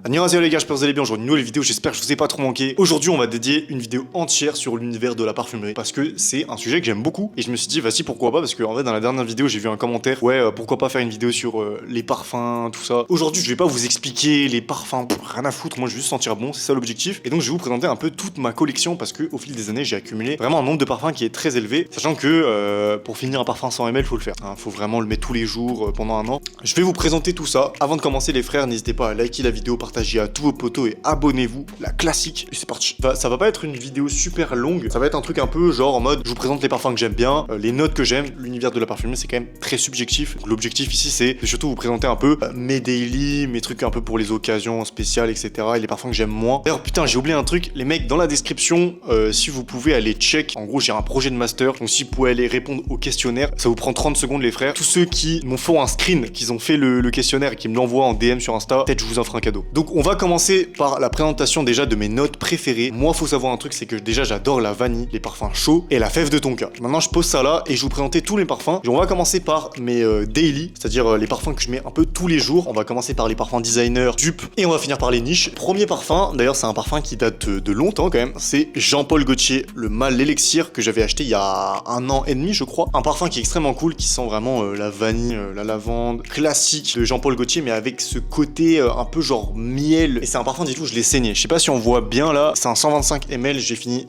Annyeonghaseyo les gars, j'espère que vous allez bien. Aujourd'hui, une nouvelle vidéo, j'espère que je vous ai pas trop manqué. Aujourd'hui, on va dédier une vidéo entière sur l'univers de la parfumerie parce que c'est un sujet que j'aime beaucoup et je me suis dit, vas-y, pourquoi pas, parce que en fait, dans la dernière vidéo, j'ai vu un commentaire, ouais, pourquoi pas faire une vidéo sur les parfums, tout ça. Aujourd'hui, je vais pas vous expliquer les parfums, rien à foutre, moi je veux juste sentir bon, c'est ça l'objectif. Et donc, je vais vous présenter un peu toute ma collection parce que au fil des années, j'ai accumulé vraiment un nombre de parfums qui est très élevé, sachant que pour finir un parfum 100 ml, faut le faire, hein, faut vraiment le mettre tous les jours pendant un an. Je vais vous présenter tout ça. Avant de commencer, les frères, n'hésitez pas à liker la vidéo, partager à tous vos potos et abonnez-vous, la classique. Et c'est parti. Ça va pas être une vidéo super longue, ça va être un truc un peu genre en mode je vous présente les parfums que j'aime bien, les notes que j'aime. L'univers de la parfumerie c'est quand même très subjectif. L'objectif ici c'est surtout vous présenter un peu mes daily, mes trucs un peu pour les occasions spéciales, etc. et les parfums que j'aime moins. D'ailleurs putain j'ai oublié un truc, les mecs dans la description, si vous pouvez aller check, en gros j'ai un projet de master, donc si vous pouvez aller répondre au questionnaire, ça vous prend 30 secondes les frères. Tous ceux qui m'ont fait un screen, qu'ils ont fait le questionnaire et qui me l'envoient en DM sur Insta, peut-être je vous en ferai un cadeau. Donc on va commencer par la présentation déjà de mes notes préférées. Moi faut savoir un truc, c'est que déjà j'adore la vanille, les parfums chauds et la fève de tonka. Maintenant je pose ça là et je vous présenter tous les parfums. Et on va commencer par mes daily, c'est-à-dire les parfums que je mets un peu tous les jours. On va commencer par les parfums designer, dupes et on va finir par les niches. Premier parfum, d'ailleurs c'est un parfum qui date de longtemps quand même, c'est Jean-Paul Gaultier, le mâle l'élixir que j'avais acheté il y a 1 an et demi je crois. Un parfum qui est extrêmement cool, qui sent vraiment la vanille, la lavande, classique de Jean-Paul Gaultier mais avec ce côté un peu genre miel. Et c'est un parfum du tout, je l'ai saigné. Je sais pas si on voit bien là, c'est un 125 ml, j'ai fini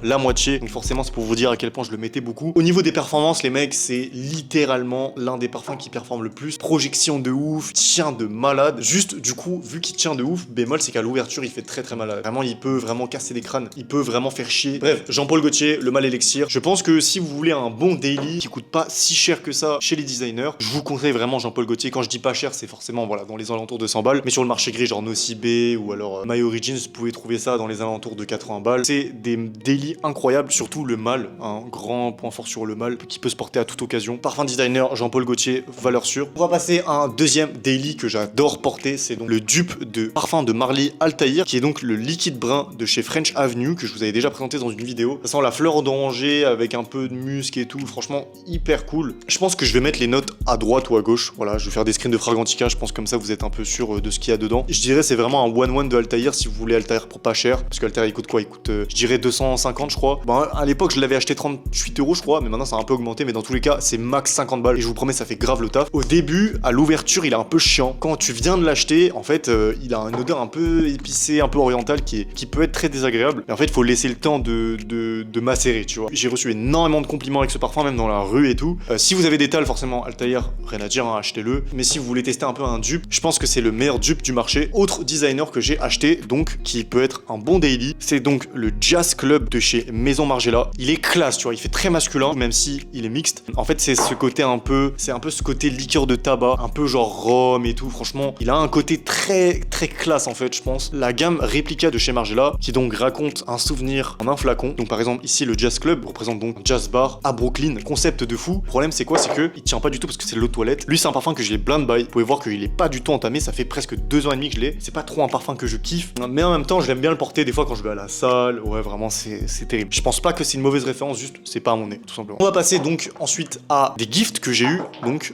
la moitié, donc forcément c'est pour vous dire à quel point je le mettais beaucoup. Au niveau des performances les mecs, c'est littéralement l'un des parfums qui performe le plus. Projection de ouf, tient de malade. Juste du coup, vu qu'il tient de ouf, bémol c'est qu'à l'ouverture il fait très malade. Vraiment il peut vraiment casser des crânes, il peut vraiment faire chier. Bref, Jean-Paul Gaultier, le mâle élixir. Je pense que si vous voulez un bon daily qui coûte pas si cher que ça chez les designers, je vous conseille vraiment Jean-Paul Gaultier. Quand je dis pas cher, c'est forcément voilà dans les alentours de 100 balles, mais sur le marché gris genre Nocibé ou alors My Origins, vous pouvez trouver ça dans les alentours de 80 balles. C'est des daily incroyable, surtout le mâle, un grand point fort sur le mâle qui peut se porter à toute occasion. Parfum designer Jean-Paul Gaultier, valeur sûre. On va passer à un deuxième daily que j'adore porter, c'est donc le dupe de parfum de Marly Altaïr, qui est donc le liquide brun de chez French Avenue, que je vous avais déjà présenté dans une vidéo. Ça sent la fleur d'oranger avec un peu de musc et tout, franchement hyper cool. Je pense que je vais mettre les notes à droite ou à gauche, voilà, je vais faire des screens de Fragrantica, je pense comme ça vous êtes un peu sûr de ce qu'il y a dedans. Je dirais c'est vraiment un one-one de Altaïr si vous voulez Altaïr pour pas cher, parce qu'Altaïr il coûte quoi? Il coûte je dirais 250 je crois. Bon, à l'époque, je l'avais acheté 38 euros, je crois, mais maintenant ça a un peu augmenté. Mais dans tous les cas, c'est max 50 balles. Et je vous promets, ça fait grave le taf. Au début, à l'ouverture, il est un peu chiant. Quand tu viens de l'acheter, en fait, il a une odeur un peu épicée, un peu orientale qui peut être très désagréable. Et en fait, il faut laisser le temps de macérer, tu vois. J'ai reçu énormément de compliments avec ce parfum, même dans la rue et tout. Si vous avez des tales, forcément, Altaïr, rien à dire, hein, achetez-le. Mais si vous voulez tester un peu un dupe, je pense que c'est le meilleur dupe du marché. Autre designer que j'ai acheté, donc, qui peut être un bon daily, c'est donc le Jazz Club de chez Maison Margiela. Il est classe, tu vois, il fait très masculin, même si il est mixte. En fait, c'est ce côté un peu ce côté liqueur de tabac, un peu genre rhum et tout. Franchement, il a un côté très classe en fait, je pense. La gamme Replica de chez Margiela, qui donc raconte un souvenir en un flacon. Donc par exemple, ici le Jazz Club représente donc un jazz bar à Brooklyn. Concept de fou. Le problème c'est quoi? C'est que il tient pas du tout parce que c'est l'eau de toilette. Lui, c'est un parfum que je l'ai blind buy. Vous pouvez voir qu'il est pas du tout entamé. Ça fait presque 2 ans et demi que je l'ai. C'est pas trop un parfum que je kiffe, mais en même temps, je l'aime bien le porter des fois quand je vais à la salle. Ouais, vraiment, c'est terrible. Je pense pas que c'est une mauvaise référence, juste c'est pas à mon nez, tout simplement. On va passer donc ensuite à des gifts que j'ai eu donc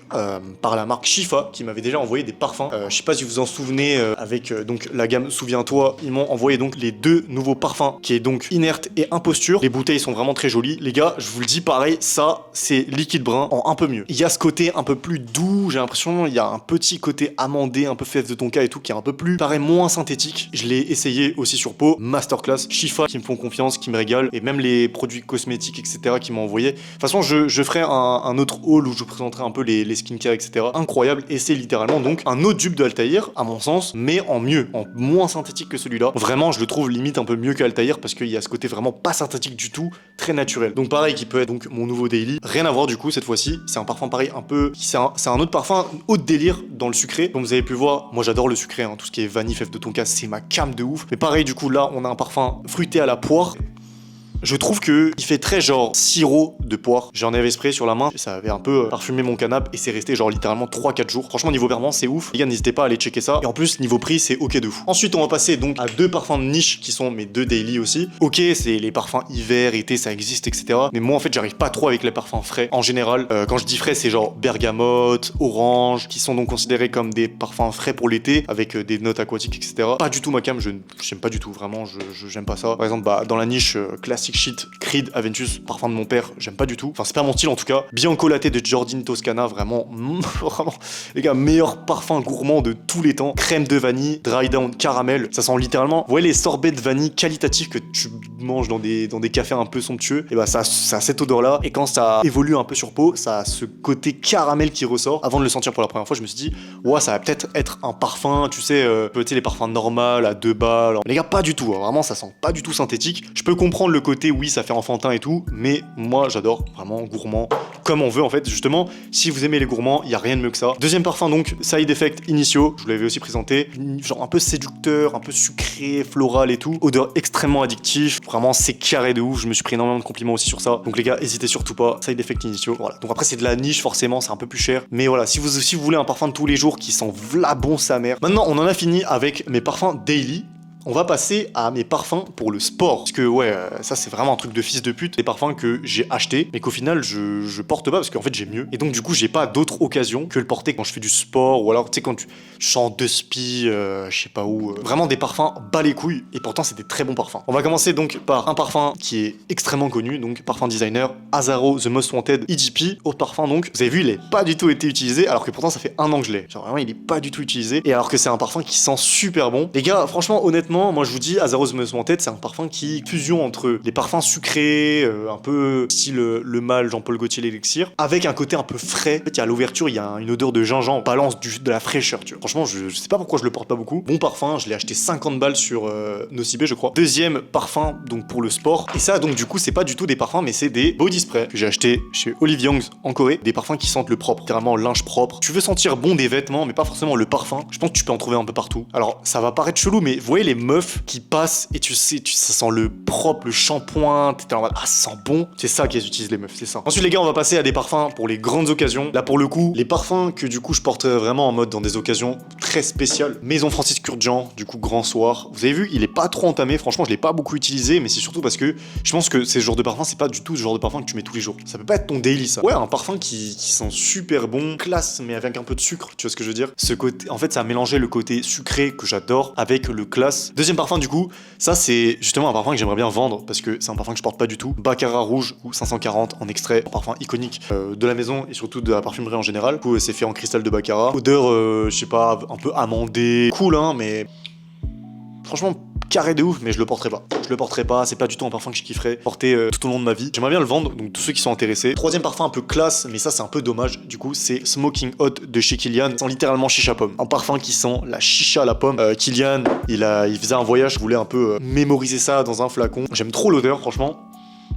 par la marque Shifa qui m'avait déjà envoyé des parfums. Je sais pas si vous vous en souvenez avec donc la gamme Souviens-toi, ils m'ont envoyé donc les 2 nouveaux parfums qui est donc Inerte et Imposture. Les bouteilles sont vraiment très jolies. Les gars, je vous le dis pareil, ça c'est liquide brun en un peu mieux. Il y a ce côté un peu plus doux, j'ai l'impression, il y a un petit côté amandé, un peu fève de tonka et tout qui est un peu plus, paraît moins synthétique. Je l'ai essayé aussi sur peau, masterclass. Shifa qui me font confiance, qui me régalent et même les produits cosmétiques etc qui m'ont envoyé. De toute façon je ferai un autre haul où je vous présenterai un peu les skincare etc. Incroyable et c'est littéralement donc un autre dupe de Altaïr à mon sens mais en mieux, en moins synthétique que celui-là. Vraiment je le trouve limite un peu mieux que Altaïr parce qu'il y a ce côté vraiment pas synthétique du tout, très naturel. Donc pareil qui peut être donc mon nouveau daily. Rien à voir du coup cette fois-ci, c'est un parfum pareil un peu, c'est un autre parfum, haut délire dans le sucré. Comme vous avez pu voir, moi j'adore le sucré, hein. Tout ce qui est vanille, fève de tonka, c'est ma came de ouf. Mais pareil du coup là on a un parfum fruité à la poire. Je trouve que il fait très genre sirop de poire. J'en avais spray sur la main, ça avait un peu parfumé mon canapé et c'est resté genre littéralement 3-4 jours. Franchement niveau performance c'est ouf. Les gars n'hésitez pas à aller checker ça. Et en plus niveau prix c'est ok de fou. Ensuite on va passer donc à deux parfums de niche qui sont mes deux daily aussi. Ok c'est les parfums hiver, été ça existe etc. Mais moi en fait j'arrive pas trop avec les parfums frais. En général quand je dis frais c'est genre bergamote, orange qui sont donc considérés comme des parfums frais pour l'été avec des notes aquatiques etc. Pas du tout ma cam, j'aime pas du tout vraiment, j'aime pas ça. Par exemple bah dans la niche classic shit, Creed, Aventus, parfum de mon père, j'aime pas du tout. Enfin c'est pas mon style en tout cas. Bianco Latte de Giordini Toscana, vraiment, vraiment les gars meilleur parfum gourmand de tous les temps. Crème de vanille, dry down caramel, ça sent littéralement. Vous voyez les sorbets de vanille qualitatifs que tu manges dans des cafés un peu somptueux, et bah ça a cette odeur là. Et quand ça évolue un peu sur peau, ça a ce côté caramel qui ressort. Avant de le sentir pour la première fois, je me suis dit ouais ça va peut-être être un parfum, tu sais, peut-être les parfums normaux à 2 balles. Les gars pas du tout, hein. Vraiment ça sent pas du tout synthétique. Je peux comprendre le côté oui ça fait enfantin et tout, mais moi j'adore vraiment gourmand comme on veut en fait. Justement si vous aimez les gourmands, il y a rien de mieux que ça. Deuxième parfum donc Side Effect Initio, je vous l'avais aussi présenté, genre un peu séducteur, un peu sucré, floral et tout, odeur extrêmement addictif, vraiment c'est carré de ouf. Je me suis pris énormément de compliments aussi sur ça, donc les gars hésitez surtout pas. Side Effect Initio, voilà. Donc après c'est de la niche forcément, c'est un peu plus cher, mais voilà, si vous voulez un parfum de tous les jours qui sent v'la bon sa mère. Maintenant on en a fini avec mes parfums daily. On va passer à mes parfums pour le sport. Parce que ouais, ça c'est vraiment un truc de fils de pute. Des parfums que j'ai achetés, mais qu'au final je porte pas parce qu'en fait j'ai mieux. Et donc du coup j'ai pas d'autre occasion que le porter quand je fais du sport ou alors tu sais quand tu chantes de spi, je sais pas où. Vraiment des parfums bas les couilles. Et pourtant c'est des très bons parfums. On va commencer donc par un parfum qui est extrêmement connu, donc parfum designer, Azzaro The Most Wanted EGP. Autre parfum donc, vous avez vu il est pas du tout été utilisé alors que pourtant ça fait un an que je l'ai. Genre vraiment il est pas du tout utilisé. Et alors que c'est un parfum qui sent super bon. Les gars franchement honnêtement, moi je vous dis, Azzaro The Most Wanted, c'est un parfum qui fusion entre les parfums sucrés, un peu style le mâle Jean-Paul Gaultier l'élixir, avec un côté un peu frais. En fait, il y a à l'ouverture, il y a une odeur de gingembre, balance de la fraîcheur, tu vois. Franchement, je sais pas pourquoi je le porte pas beaucoup. Bon parfum, je l'ai acheté 50 balles sur Nocibé, je crois. Deuxième parfum, donc pour le sport. Et ça, donc du coup, c'est pas du tout des parfums, mais c'est des body spray que j'ai acheté chez Olive Young en Corée. Des parfums qui sentent le propre, littéralement linge propre. Tu veux sentir bon des vêtements, mais pas forcément le parfum. Je pense que tu peux en trouver un peu partout. Alors, ça va paraître chelou, mais vous voyez les meufs qui passent et tu sais, ça sent le propre, le shampoing, t'es en mode ah ça sent bon, c'est ça qu'elles utilisent les meufs, c'est ça. Ensuite les gars on va passer à des parfums pour les grandes occasions. Là pour le coup, les parfums que du coup je porte vraiment en mode dans des occasions très spéciales. Maison Francis Kurkdjian, du coup grand soir. Vous avez vu, il est pas trop entamé, franchement je l'ai pas beaucoup utilisé, mais c'est surtout parce que je pense que ces genres de parfums c'est pas du tout ce genre de parfum que tu mets tous les jours. Ça peut pas être ton daily ça. Ouais un parfum qui sent super bon, classe mais avec un peu de sucre, tu vois ce que je veux dire. Ce côté, en fait ça a mélangé le côté sucré que j'adore avec le classe. Deuxième parfum du coup, ça c'est justement un parfum que j'aimerais bien vendre parce que c'est un parfum que je porte pas du tout. Baccarat rouge ou 540 en extrait, un parfum iconique de la maison et surtout de la parfumerie en général. Du coup c'est fait en cristal de Baccarat. Odeur, je sais pas, un peu amandée, cool hein, mais franchement carré de ouf, mais je le porterai pas. Je le porterai pas, c'est pas du tout un parfum que je kifferais porter tout au long de ma vie. J'aimerais bien le vendre, donc tous ceux qui sont intéressés. Troisième parfum un peu classe, mais ça c'est un peu dommage, du coup c'est Smoking Hot de chez Kilian. Ça sent littéralement chicha pomme. Un parfum qui sent la chicha à la pomme. Kilian, il faisait un voyage, je voulais un peu mémoriser ça dans un flacon. J'aime trop l'odeur, franchement.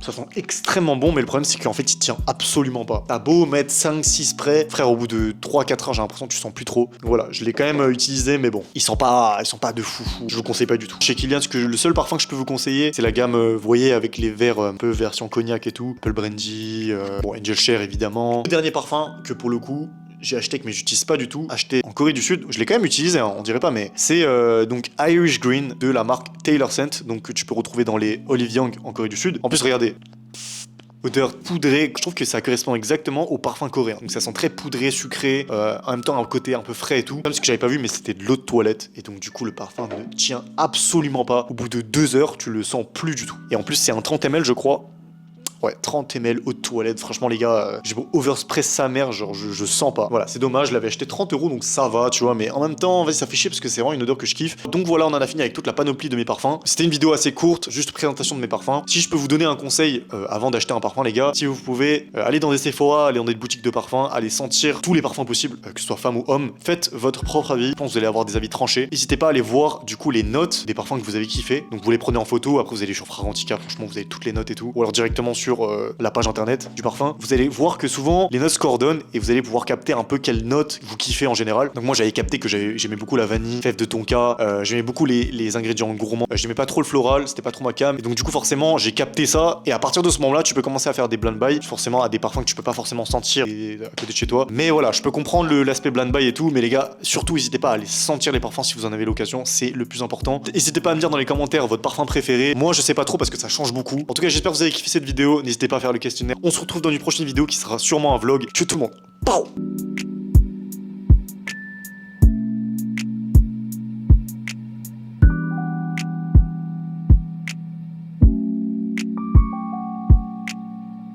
Ça sent extrêmement bon, mais le problème c'est qu'en fait il tient absolument pas. T'as beau mettre 5-6 sprays, frère, au bout de 3-4 heures j'ai l'impression que tu sens plus trop. Donc voilà, je l'ai quand même utilisé, mais bon, ils sont pas de fou. Je vous conseille pas du tout. Chez Kilian, le seul parfum que je peux vous conseiller, c'est la gamme, vous voyez, avec les verres un peu version cognac et tout. Apple Brandy, bon, Angel Share évidemment. Le dernier parfum que pour le coup, j'ai acheté que mais j'utilise pas du tout, acheté en Corée du Sud, je l'ai quand même utilisé, hein, on dirait pas, mais c'est donc Irish Green de la marque Taylor Scent, donc que tu peux retrouver dans les Olive Young en Corée du Sud. En plus regardez, odeur poudrée, je trouve que ça correspond exactement au parfum coréen. Donc ça sent très poudré, sucré, en même temps un côté un peu frais et tout. Même ce que j'avais pas vu, mais c'était de l'eau de toilette. Et donc du coup le parfum ne tient absolument pas. Au bout de 2 heures, tu le sens plus du tout. Et en plus c'est un 30 ml je crois. Ouais, 30 ml eau de toilette, franchement les gars, j'ai beau overspray sa mère, genre je sens pas. Voilà, c'est dommage, je l'avais acheté 30 € donc ça va, tu vois, mais en même temps, vas-y, ça fait chier parce que c'est vraiment une odeur que je kiffe. Donc voilà, on en a fini avec toute la panoplie de mes parfums. C'était une vidéo assez courte, juste présentation de mes parfums. Si je peux vous donner un conseil avant d'acheter un parfum, les gars, si vous pouvez aller dans des Sephora, aller dans des boutiques de parfums, aller sentir tous les parfums possibles, que ce soit femme ou homme, faites votre propre avis. Je pense que vous allez avoir des avis tranchés. N'hésitez pas à aller voir du coup les notes des parfums que vous avez kiffé. Donc vous les prenez en photo, après vous allez sur Fragrantica, franchement vous avez toutes les notes et tout. Ou alors directement sur sur la page internet du parfum, vous allez voir que souvent les notes se coordonnent et vous allez pouvoir capter un peu quelles notes vous kiffez en général. Donc moi j'avais capté que j'aimais beaucoup la vanille, fève de tonka, j'aimais beaucoup les ingrédients gourmands, j'aimais pas trop le floral, c'était pas trop ma cam. Et donc du coup forcément j'ai capté ça et à partir de ce moment-là tu peux commencer à faire des blind buy, forcément à des parfums que tu peux pas forcément sentir à côté de chez toi. Mais voilà, je peux comprendre l'aspect blind buy et tout, mais les gars, surtout n'hésitez pas à aller sentir les parfums si vous en avez l'occasion, c'est le plus important. N'hésitez pas à me dire dans les commentaires votre parfum préféré. Moi je sais pas trop parce que ça change beaucoup. En tout cas j'espère que vous avez kiffé cette vidéo, n'hésitez pas à faire le questionnaire. On se retrouve dans une prochaine vidéo qui sera sûrement un vlog. Ciao tout le monde. Pow.